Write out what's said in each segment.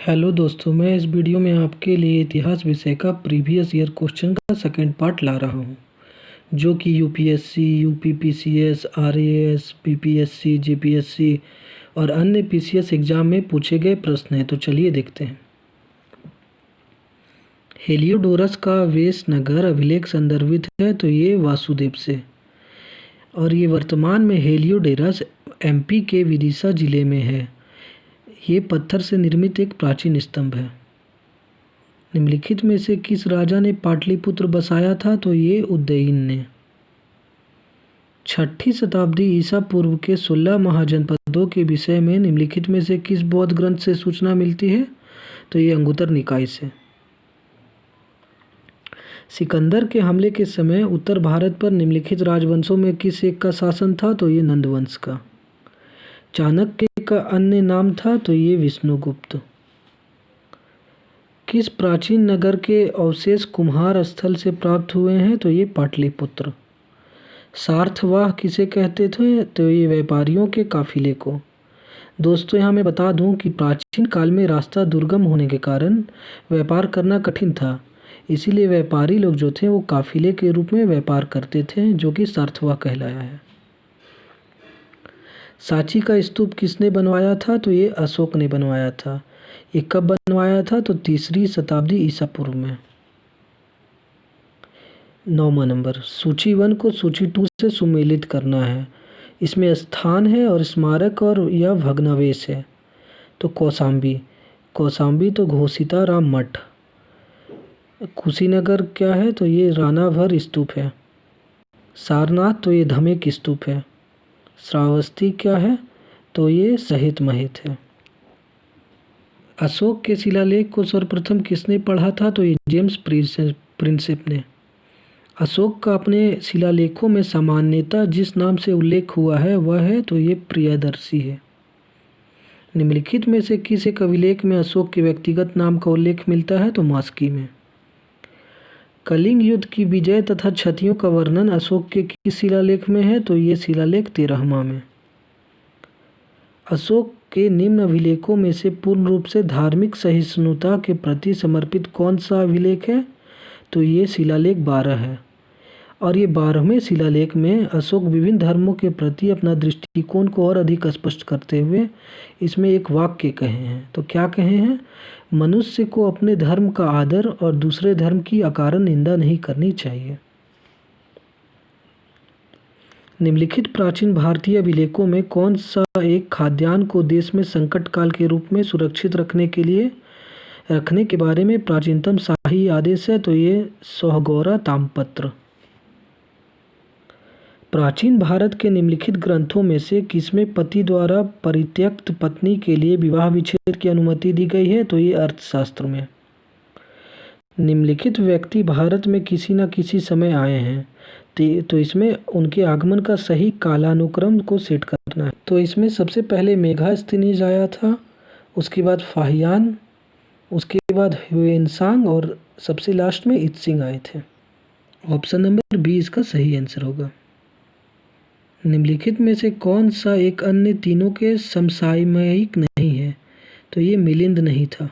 Hello दोस्तों, मैं इस वीडियो में आपके लिए इतिहास विषय का प्रीवियस ईयर क्वेश्चन का सेकंड पार्ट ला रहा हूँ, जो कि UPSC, UPPCS, RAS, PPSC, JPSC और अन्य पीसीएस एग्जाम में पूछे गए प्रश्न हैं। तो चलिए देखते हैं। हेलियोडोरस का वेश नगर अभिलेख संदर्भित है, तो ये वासुदेव से, और ये वर्तमान में हेलियोडोरस एमपी के विदिशा जिले में है। ये पत्थर से निर्मित एक प्राचीन स्तंभ है। निम्नलिखित में से किस राजा ने पाटलिपुत्र बसाया था? तो ये उदयन ने। 6ठी शताब्दी ईसा पूर्व के 16 महाजनपदों के विषय में निम्नलिखित में से किस बौद्ध ग्रंथ से सूचना मिलती है? तो ये अंगुत्तर निकाय से। सिकंदर के हमले के समय उत्तर भारत पर निम्नलिखित राजवंशों में किस एक का शासन था? तो ये नंदवंश का। चाणक्य का अन्य नाम था? तो ये विष्णुगुप्त। किस प्राचीन नगर के अवशेष कुम्हार स्थल से प्राप्त हुए हैं? तो ये पाटलिपुत्र। सार्थवाह किसे कहते थे? तो ये व्यापारियों के काफिले को। दोस्तों, यहाँ मैं बता दूं कि प्राचीन काल में रास्ता दुर्गम होने के कारण व्यापार करना कठिन था, इसीलिए व्यापारी लोग जो थे वो काफिले के रूप में व्यापार करते थे, जो कि सार्थवाह कहलाया है। सांची का स्तूप किसने बनवाया था? तो ये अशोक ने बनवाया था। ये कब बनवाया था? तो 3री शताब्दी ईसा पूर्व में। 9वां नंबर, सूची 1 को सूची 2 से सुमेलित करना है। इसमें स्थान है और स्मारक और यह भग्नावशेष है। तो कौशाम्बी तो घोषिता राम मठ। कुशीनगर क्या है? तो ये रानाभर स्तूप है। सारनाथ तो ये धमेक स्तूप है। श्रावस्ती क्या है? तो ये सहित महित है। अशोक के शिलालेख को सर्वप्रथम किसने पढ़ा था? तो ये जेम्स प्रिंसेप ने। अशोक का अपने शिलालेखों में सामान्यतः जिस नाम से उल्लेख हुआ है वह है, तो ये प्रियदर्शी है। निम्नलिखित में से किस एक अभिलेख में अशोक के व्यक्तिगत नाम का उल्लेख मिलता है? तो मास्की में। कलिंग युद्ध की विजय तथा क्षतियों का वर्णन अशोक के किस शिलालेख में है? तो ये शिलालेख 13वां में। अशोक के निम्न अभिलेखों में से पूर्ण रूप से धार्मिक सहिष्णुता के प्रति समर्पित कौन सा अभिलेख है? तो ये शिलालेख 12 है, और ये 12वें शिलालेख में अशोक विभिन्न धर्मों के प्रति अपना दृष्टिकोण को और अधिक स्पष्ट करते हुए इसमें एक वाक्य कहे हैं। तो क्या कहे हैं? मनुष्य को अपने धर्म का आदर और दूसरे धर्म की अकारण निंदा नहीं करनी चाहिए। निम्नलिखित प्राचीन भारतीय अभिलेखों में कौन सा एक खाद्यान्न को देश में संकट काल के रूप में सुरक्षित रखने के बारे में प्राचीनतम शाही आदेश है? तो ये सोहगौरा ताम्रपत्र। प्राचीन भारत के निम्नलिखित ग्रंथों में से किसमें पति द्वारा परित्यक्त पत्नी के लिए विवाह विच्छेद की अनुमति दी गई है? तो ये अर्थशास्त्र में। निम्नलिखित व्यक्ति भारत में किसी न किसी समय आए हैं, तो इसमें उनके आगमन का सही कालानुक्रम को सेट करना है। तो इसमें सबसे पहले मेघास्थनीज आया था, उसके बाद फाहियान, उसके बाद ह्वेनसांग और सबसे लास्ट में इत्सिंग आए थे। ऑप्शन नंबर बी इसका सही आंसर होगा। निम्नलिखित में से कौन सा एक अन्य तीनों के समसामयिक नहीं है? तो ये मिलिंद नहीं था।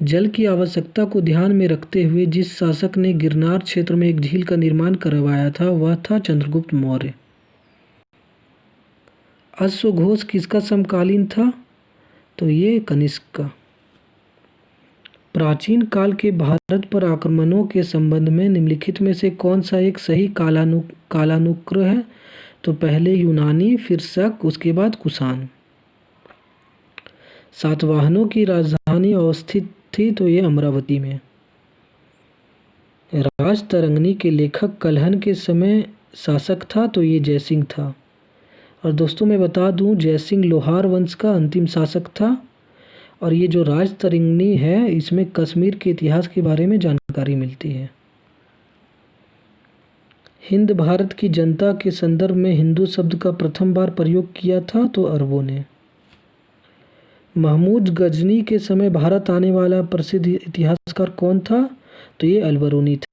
जल की आवश्यकता को ध्यान में रखते हुए जिस शासक ने गिरनार क्षेत्र में एक झील का निर्माण करवाया था वह था चंद्रगुप्त मौर्य। अश्वघोष किसका समकालीन था? तो ये कनिष्क का। प्राचीन काल के भारत पर आक्रमणों के संबंध में निम्नलिखित में से कौन सा एक सही कालानुक्रम है? तो पहले यूनानी, फिर शक, उसके बाद कुषाण। सातवाहनों की राजधानी अवस्थित थी? तो ये अमरावती में। राजतरंगिणी के लेखक कल्हण के समय शासक था? तो ये जयसिंह था। और दोस्तों मैं बता दूं, जयसिंह लोहार वंश का अंतिम शासक था। और ये जो राजतरंगिणी है इसमें कश्मीर के इतिहास के बारे में जानकारी मिलती है। हिंद भारत की जनता के संदर्भ में हिंदू शब्द का प्रथम बार प्रयोग किया था? तो अरबों ने। महमूद गजनी के समय भारत आने वाला प्रसिद्ध इतिहासकार कौन था? तो ये अलबरूनी था।